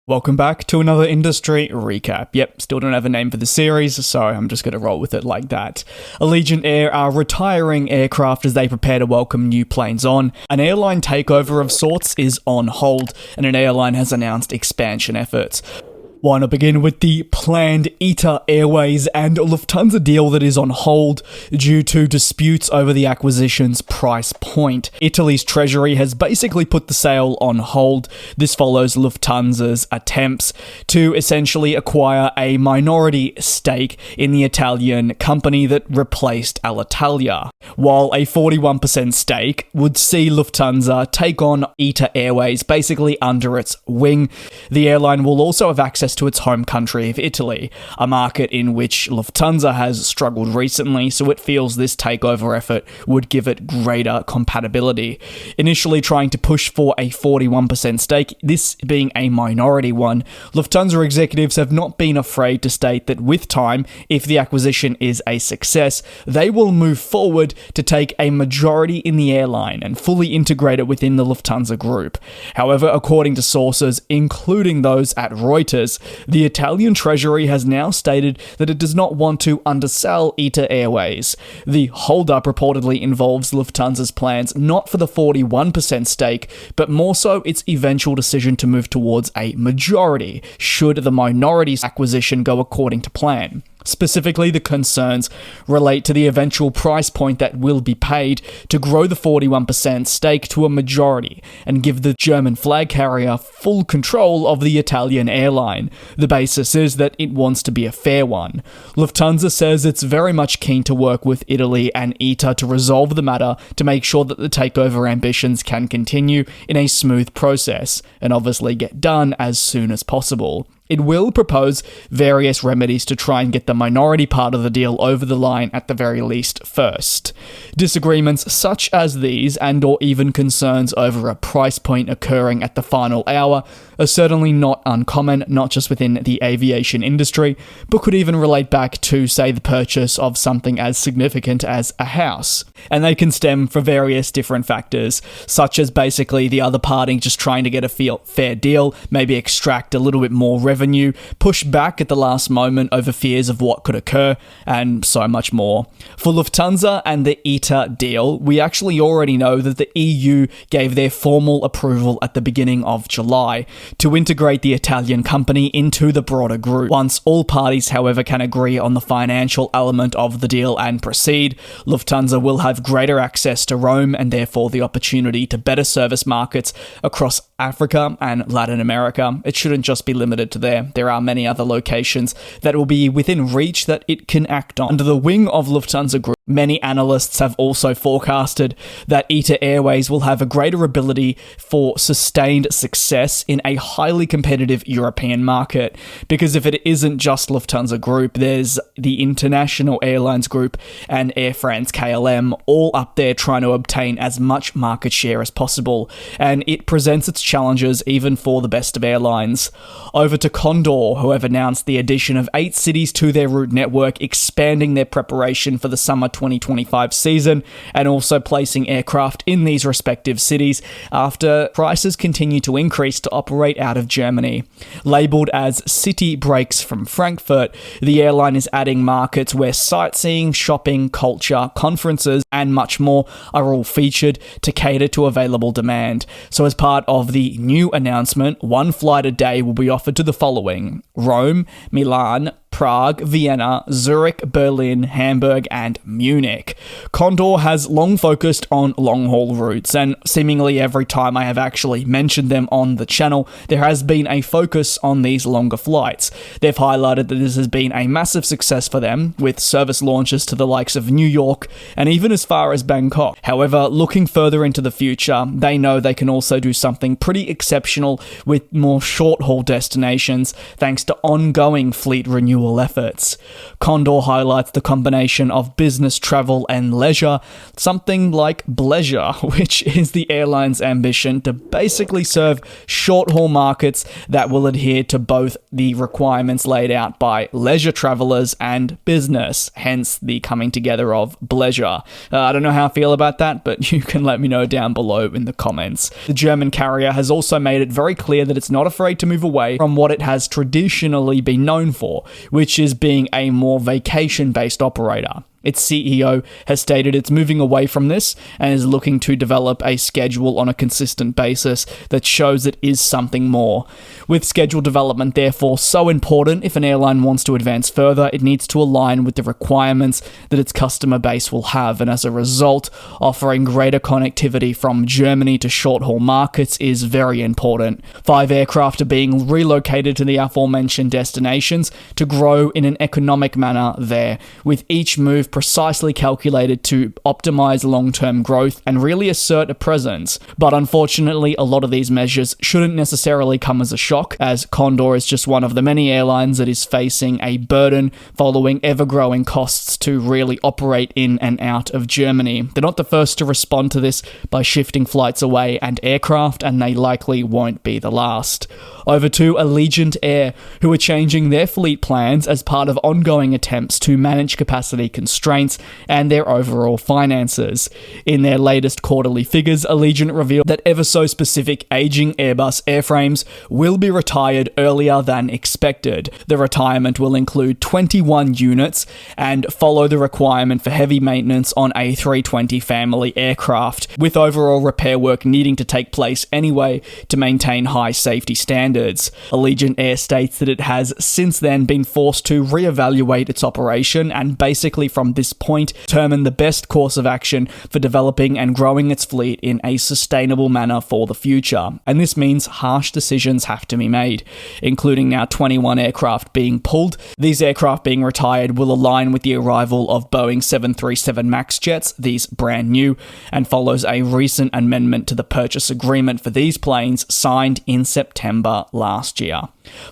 Welcome back to another industry recap. Yep, still don't have a name for the series, so I'm just going to roll with it like that. Allegiant Air are retiring aircraft as they prepare to welcome new planes on. An airline takeover of sorts is on hold, and an airline has announced expansion efforts. Why not begin with the planned ITA Airways and Lufthansa deal that is on hold due to disputes over the acquisition's price point. Italy's treasury has basically put the sale on hold. This follows Lufthansa's attempts to essentially acquire a minority stake in the Italian company that replaced Alitalia. While a 41% stake would see Lufthansa take on ITA Airways basically under its wing, the airline will also have access to its home country of Italy, a market in which Lufthansa has struggled recently, so it feels this takeover effort would give it greater compatibility. Initially trying to push for a 41% stake, this being a minority one, Lufthansa executives have not been afraid to state that with time, if the acquisition is a success, they will move forward to take a majority in the airline and fully integrate it within the Lufthansa group. However, according to sources, including those at Reuters, the Italian treasury has now stated that it does not want to undersell ITA Airways. The holdup reportedly involves Lufthansa's plans not for the 41% stake, but more so its eventual decision to move towards a majority, should the minority's acquisition go according to plan. Specifically, the concerns relate to the eventual price point that will be paid to grow the 41% stake to a majority and give the German flag carrier full control of the Italian airline. The basis is that it wants to be a fair one. Lufthansa says it's very much keen to work with Italy and ITA to resolve the matter to make sure that the takeover ambitions can continue in a smooth process and obviously get done as soon as possible. It will propose various remedies to try and get the minority part of the deal over the line at the very least first. Disagreements such as these and/or even concerns over a price point occurring at the final hour are certainly not uncommon, not just within the aviation industry, but could even relate back to, say, the purchase of something as significant as a house. And they can stem from various different factors, such as basically the other party just trying to get a fair deal, maybe extract a little bit more revenue, push back at the last moment over fears of what could occur, and so much more. For Lufthansa and the ITA deal, we actually already know that the EU gave their formal approval at the beginning of July to integrate the Italian company into the broader group. Once all parties, however, can agree on the financial element of the deal and proceed, Lufthansa will have greater access to Rome and therefore the opportunity to better service markets across Africa and Latin America. It shouldn't just be limited to there. There are many other locations that will be within reach that it can act on. Under the wing of Lufthansa Group, many analysts have also forecasted that ITA Airways will have a greater ability for sustained success in a highly competitive European market. Because if it isn't just Lufthansa Group, there's the International Airlines Group and Air France KLM all up there trying to obtain as much market share as possible. And it presents its challenges even for the best of airlines. Over to Condor, who have announced the addition of 8 cities to their route network, expanding their preparation for the summer 2025 season, and also placing aircraft in these respective cities after prices continue to increase to operate out of Germany. Labelled as city breaks from Frankfurt, the airline is adding markets where sightseeing, shopping, culture, conferences, and much more are all featured to cater to available demand. So as part of the new announcement, 1 flight a day will be offered to the following: Rome, Milan, Prague, Vienna, Zurich, Berlin, Hamburg, and Munich. Condor has long focused on long-haul routes, and seemingly every time I have actually mentioned them on the channel, there has been a focus on these longer flights. They've highlighted that this has been a massive success for them, with service launches to the likes of New York and even as far as Bangkok. However, looking further into the future, they know they can also do something pretty exceptional with more short-haul destinations, thanks to ongoing fleet renewal renewal efforts. Condor highlights the combination of business travel and leisure, something like Bleisure, which is the airline's ambition to basically serve short-haul markets that will adhere to both the requirements laid out by leisure travelers and business, hence the coming together of Bleisure. I don't know how I feel about that, but you can let me know down below in the comments. The German carrier has also made it very clear that it's not afraid to move away from what it has traditionally been known for, which is being a more vacation-based operator. Its CEO has stated it's moving away from this and is looking to develop a schedule on a consistent basis that shows it is something more. With schedule development therefore so important, if an airline wants to advance further, it needs to align with the requirements that its customer base will have, and as a result, offering greater connectivity from Germany to short-haul markets is very important. 5 aircraft are being relocated to the aforementioned destinations to grow in an economic manner there, with each move precisely calculated to optimize long-term growth and really assert a presence. But unfortunately, a lot of these measures shouldn't necessarily come as a shock, as Condor is just one of the many airlines that is facing a burden following ever-growing costs to really operate in and out of Germany. They're not the first to respond to this by shifting flights away and aircraft, and they likely won't be the last. Over to Allegiant Air, who are changing their fleet plans as part of ongoing attempts to manage capacity constraints and their overall finances. In their latest quarterly figures, Allegiant revealed that ever-so-specific aging Airbus airframes will be retired earlier than expected. The retirement will include 21 units and follow the requirement for heavy maintenance on A320 family aircraft, with overall repair work needing to take place anyway to maintain high safety standards. Allegiant Air states that it has since then been forced to reevaluate its operation and basically from this point determine the best course of action for developing and growing its fleet in a sustainable manner for the future. And this means harsh decisions have to be made, including now 21 aircraft being pulled. These aircraft being retired will align with the arrival of Boeing 737 MAX jets, these brand new, and follows a recent amendment to the purchase agreement for these planes signed in September last year.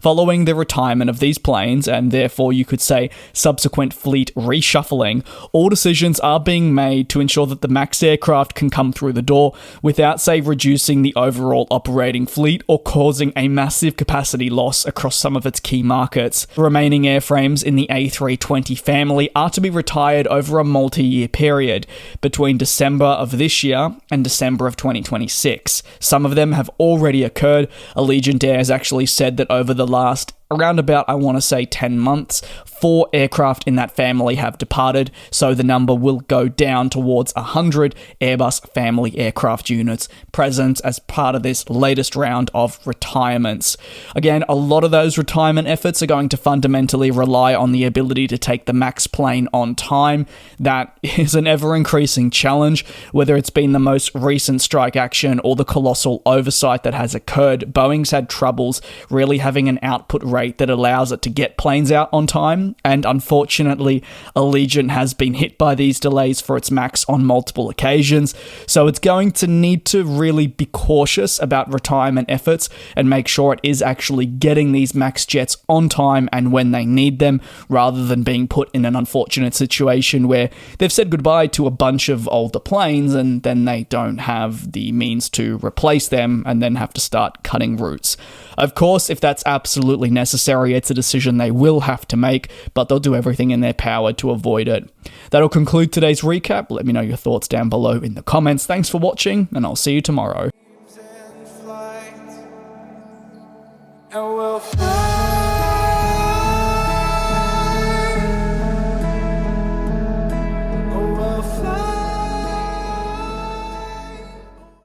Following the retirement of these planes, and therefore you could say subsequent fleet reshuffling, all decisions are being made to ensure that the MAX aircraft can come through the door without, say, reducing the overall operating fleet or causing a massive capacity loss across some of its key markets. The remaining airframes in the A320 family are to be retired over a multi-year period between December of this year and December of 2026. Some of them have already occurred. Allegiant Air has actually said that over the last around about, I want to say 10 months, 4 aircraft in that family have departed, so the number will go down towards 100 Airbus family aircraft units present as part of this latest round of retirements. Again, a lot of those retirement efforts are going to fundamentally rely on the ability to take the MAX plane on time. That is an ever-increasing challenge, whether it's been the most recent strike action or the colossal oversight that has occurred. Boeing's had troubles really having an output rate that allows it to get planes out on time, and unfortunately, Allegiant has been hit by these delays for its MAX on multiple occasions, so it's going to need to really be cautious about retirement efforts and make sure it is actually getting these MAX jets on time and when they need them, rather than being put in an unfortunate situation where they've said goodbye to a bunch of older planes and then they don't have the means to replace them and then have to start cutting routes. Of course, if that's absolutely necessary, it's a decision they will have to make, but they'll do everything in their power to avoid it. That'll conclude today's recap. Let me know your thoughts down below in the comments. Thanks for watching, and I'll see you tomorrow.